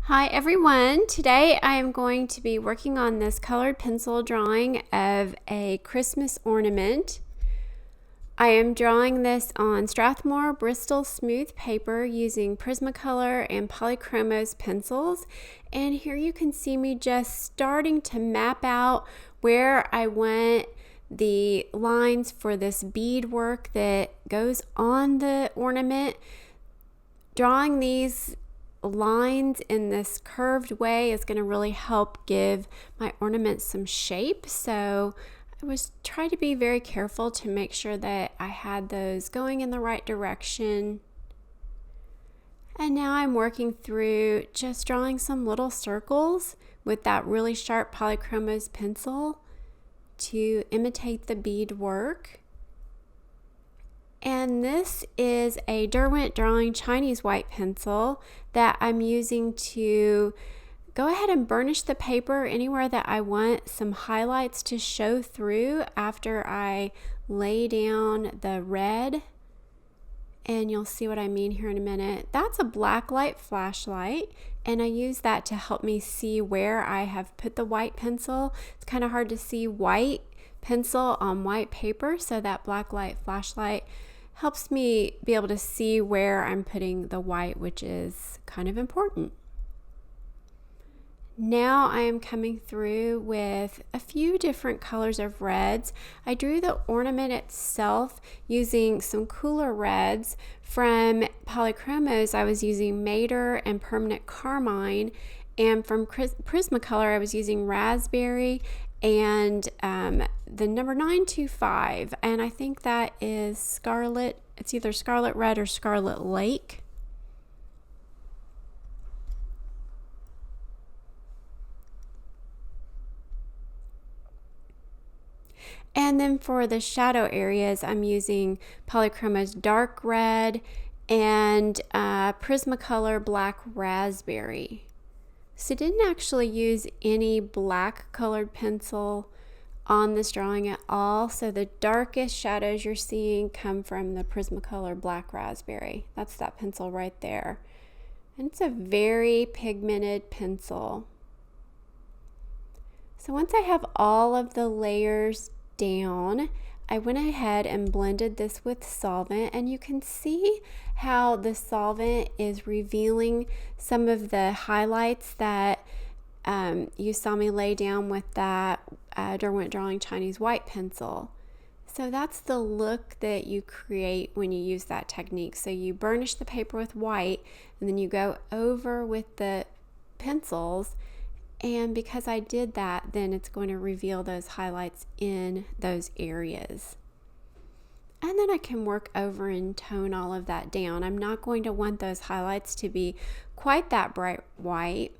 Hi everyone, today I am going to be working on this colored pencil drawing of a Christmas ornament. I am drawing this on Strathmore Bristol Smooth Paper using Prismacolor and Polychromos pencils, and here you can see me just starting to map out where I want the lines for this bead work that goes on the ornament. Drawing these lines in this curved way is going to really help give my ornament some shape. So I was trying to be very careful to make sure that I had those going in the right direction. And now I'm working through just drawing some little circles with that really sharp Polychromos pencil to imitate the bead work. And this is a Derwent Drawing Chinese white pencil that I'm using to go ahead and burnish the paper anywhere that I want some highlights to show through after I lay down the red. And you'll see what I mean here in a minute. That's a blacklight flashlight, and I use that to help me see where I have put the white pencil. It's kind of hard to see white pencil on white paper, so that blacklight flashlight helps me be able to see where I'm putting the white, which is kind of important. Now I am coming through with a few different colors of reds. I drew the ornament itself using some cooler reds. From Polychromos, I was using Madder and Permanent Carmine, and from Prismacolor, I was using Raspberry and the number 925, and I think that is Scarlet. It's either Scarlet Red or Scarlet Lake. And then for the shadow areas, I'm using Polychromos Dark Red and Prismacolor Black Raspberry. So I didn't actually use any black colored pencil on this drawing at all. So the darkest shadows you're seeing come from the Prismacolor Black Raspberry. That's that pencil right there. And it's a very pigmented pencil. So once I have all of the layers down, I went ahead and blended this with solvent, and you can see how the solvent is revealing some of the highlights that you saw me lay down with that Derwent Drawing Chinese white pencil. So that's the look that you create when you use that technique. So you burnish the paper with white, and then you go over with the pencils. And because I did that, then it's going to reveal those highlights in those areas. And then I can work over and tone all of that down. I'm not going to want those highlights to be quite that bright white.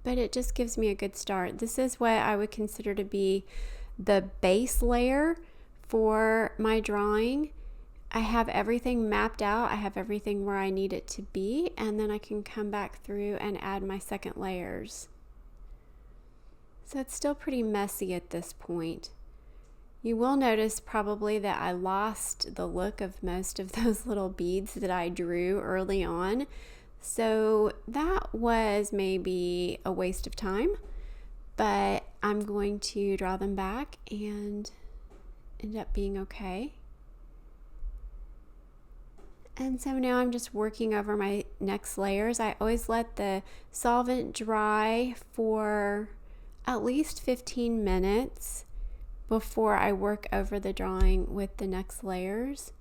But it just gives me a good start. This is what I would consider to be the base layer for my drawing. I have everything mapped out. I have everything where I need it to be, and then I can come back through and add my second layers. So it's still pretty messy at this point. You will notice probably that I lost the look of most of those little beads that I drew early on. So that was maybe a waste of time, but I'm going to draw them back and end up being okay. And so now I'm just working over my next layers. I always let the solvent dry for at least 15 minutes before I work over the drawing with the next layers.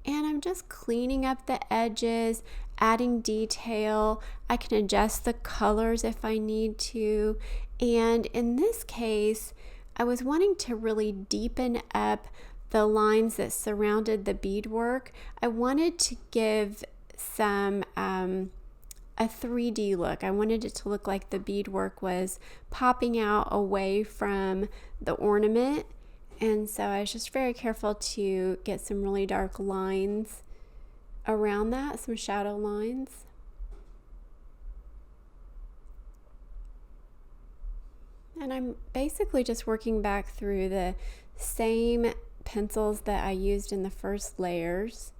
And I'm just cleaning up the edges, adding detail. I can adjust the colors if I need to. And in this case, I was wanting to really deepen up the lines that surrounded the beadwork. I wanted to give some a 3D look. I wanted it to look like the beadwork was popping out away from the ornament, and so I was just very careful to get some really dark lines around that, some shadow lines. And I'm basically just working back through the same pencils that I used in the first layers.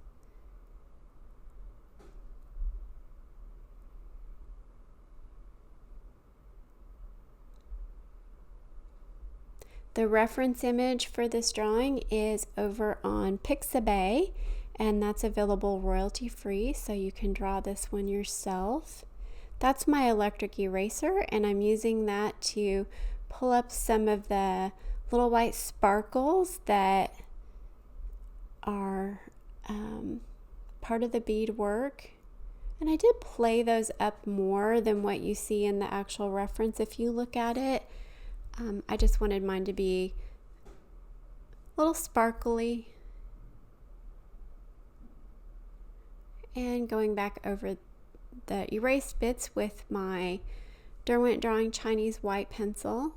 The reference image for this drawing is over on Pixabay, and that's available royalty free, so you can draw this one yourself. That's my electric eraser, and I'm using that to pull up some of the little white sparkles that are part of the bead work. And I did play those up more than what you see in the actual reference if you look at it. I just wanted mine to be a little sparkly. And going back over the erased bits with my Derwent Drawing Chinese white pencil.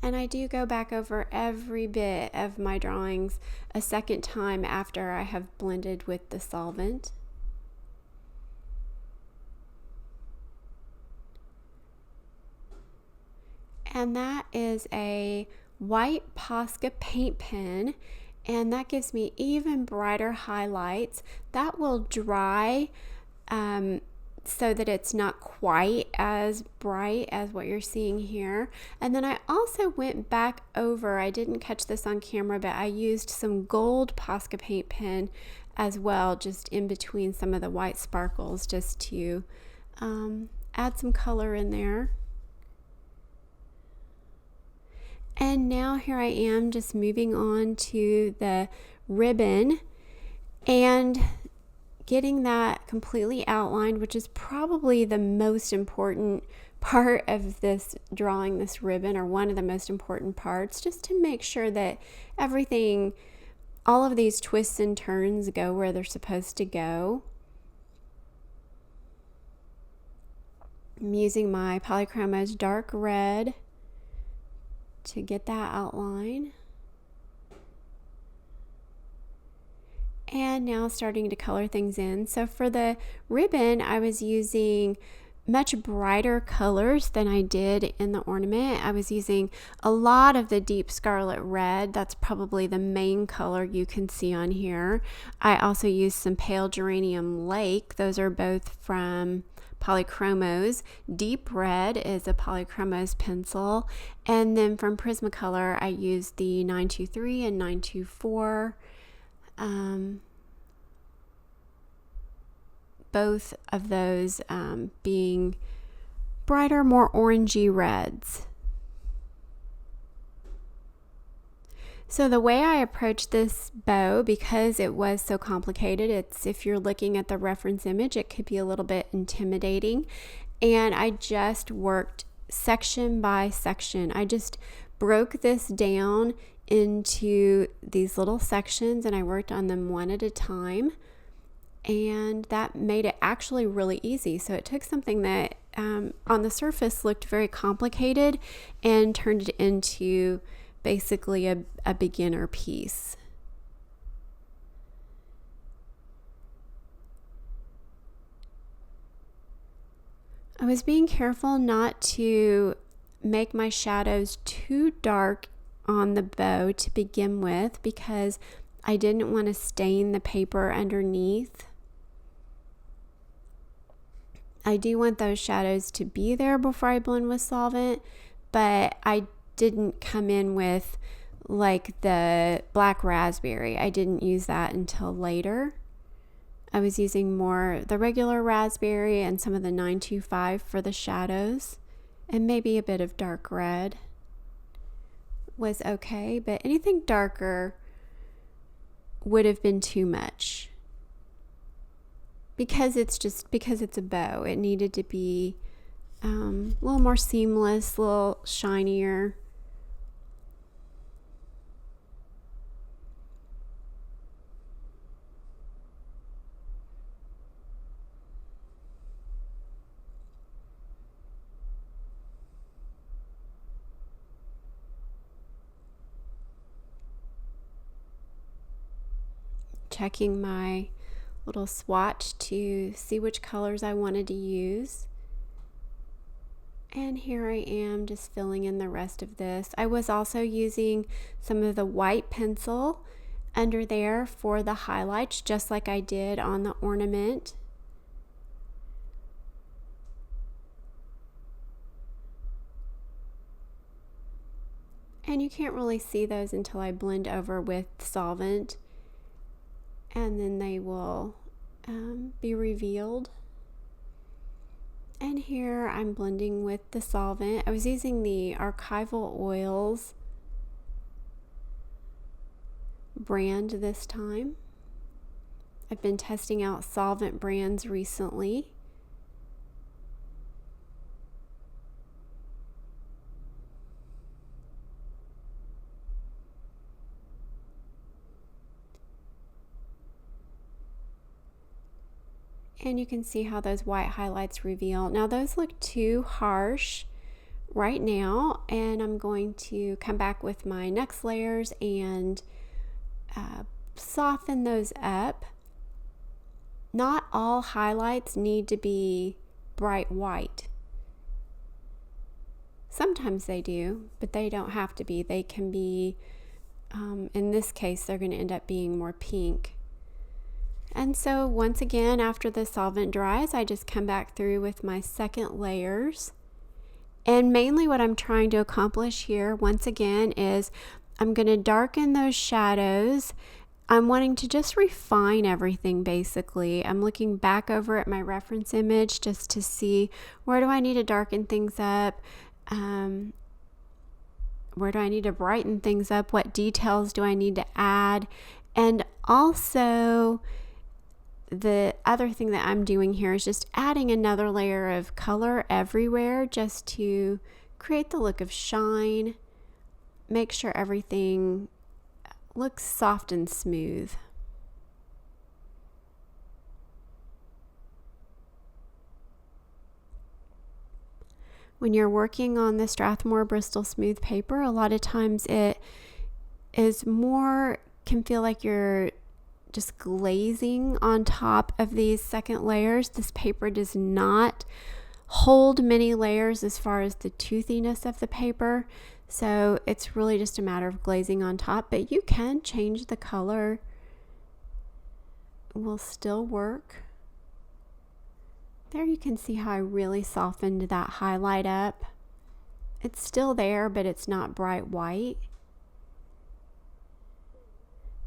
And I do go back over every bit of my drawings a second time after I have blended with the solvent. And that is a white Posca paint pen, and that gives me even brighter highlights. That will dry so that it's not quite as bright as what you're seeing here. And then I also went back over, I didn't catch this on camera, but I used some gold Posca paint pen as well, just in between some of the white sparkles, just to add some color in there. And now here I am just moving on to the ribbon and getting that completely outlined, which is probably the most important part of this drawing, this ribbon, or one of the most important parts, just to make sure that everything, all of these twists and turns go where they're supposed to go. I'm using my Polychromos dark red to get that outline. And now starting to color things in. So for the ribbon, I was using much brighter colors than I did in the ornament. I was using a lot of the deep scarlet red. That's probably the main color you can see on here. I also used some pale geranium lake. Those are both from Polychromos. Deep red is a Polychromos pencil. And then from Prismacolor, I used the 923 and 924. Both of those being brighter, more orangey reds. So the way I approached this bow, because it was so complicated, it's, if you're looking at the reference image, it could be a little bit intimidating. And I just worked section by section. I just broke this down into these little sections and I worked on them one at a time. And that made it actually really easy. So it took something that on the surface looked very complicated and turned it into basically a beginner piece. I was being careful not to make my shadows too dark on the bow to begin with, because I didn't want to stain the paper underneath. I do want those shadows to be there before I blend with solvent, but I didn't come in with like the black raspberry. I didn't use that until later. I was using more the regular raspberry and some of the 925 for the shadows, and maybe a bit of dark red was okay, but anything darker would have been too much. Because it's a bow, it needed to be a little more seamless, a little shinier. checking my little swatch to see which colors I wanted to use. And here I am just filling in the rest of this. I was also using some of the white pencil under there for the highlights, just like I did on the ornament. And you can't really see those until I blend over with solvent, and then they will be revealed. And here I'm blending with the solvent. I was using the Archival Oils brand this time. I've been testing out solvent brands recently. And you can see how those white highlights reveal. Now those look too harsh right now, and I'm going to come back with my next layers and soften those up. Not all highlights need to be bright white. Sometimes they do, but they don't have to be. They can be, in this case, they're going to end up being more pink. And so once again, after the solvent dries, I just come back through with my second layers. And mainly what I'm trying to accomplish here, once again, is I'm going to darken those shadows. I'm wanting to just refine everything, basically. I'm looking back over at my reference image just to see where do I need to darken things up, where do I need to brighten things up, what details do I need to add, and also the other thing that I'm doing here is just adding another layer of color everywhere just to create the look of shine, make sure everything looks soft and smooth. When you're working on the Strathmore Bristol Smooth Paper, a lot of times it is more, can feel like you're just glazing on top of these second layers. This paper does not hold many layers as far as the toothiness of the paper, so it's really just a matter of glazing on top, but you can change the color. It will still work. There you can see how I really softened that highlight up. It's still there, but it's not bright white.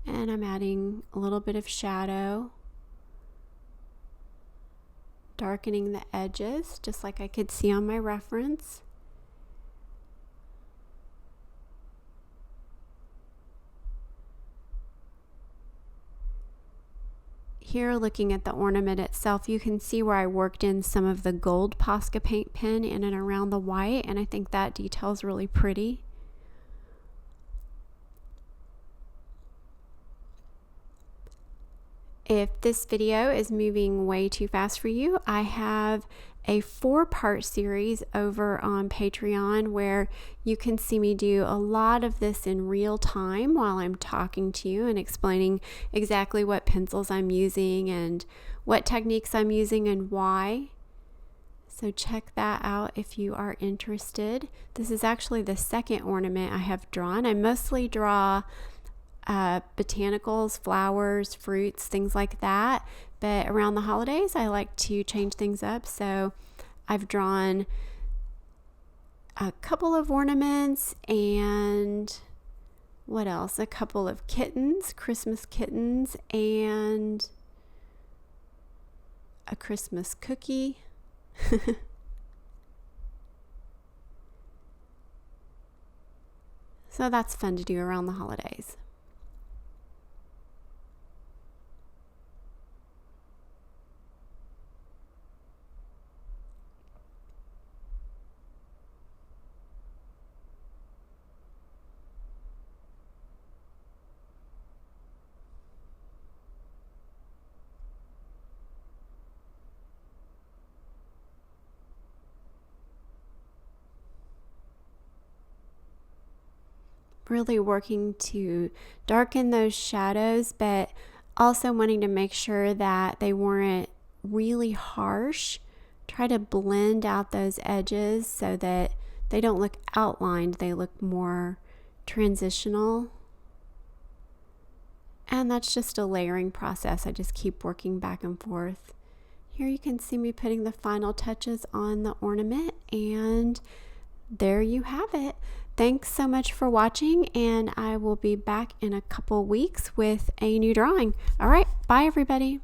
And I'm adding a little bit of shadow, darkening the edges, just like I could see on my reference. Here, looking at the ornament itself, you can see where I worked in some of the gold Posca paint pen in and around the white, and I think that detail is really pretty. If this video is moving way too fast for you, I have a 4-part series over on Patreon where you can see me do a lot of this in real time while I'm talking to you and explaining exactly what pencils I'm using and what techniques I'm using and why. So check that out if you are interested. This is actually the second ornament I have drawn. I mostly draw botanicals, flowers, fruits, things like that, but around the holidays I like to change things up, so I've drawn a couple of ornaments and what else, a couple of kittens, Christmas kittens, and a Christmas cookie. So that's fun to do around the holidays. Really working to darken those shadows, but Also wanting to make sure that they weren't really harsh. Try to blend out those edges so that they don't look outlined, they look more transitional. And that's just a layering process. I just keep working back and forth. Here you can see me putting the final touches on the ornament, and there you have it. Thanks so much for watching, and I will be back in a couple weeks with a new drawing. All right, bye everybody.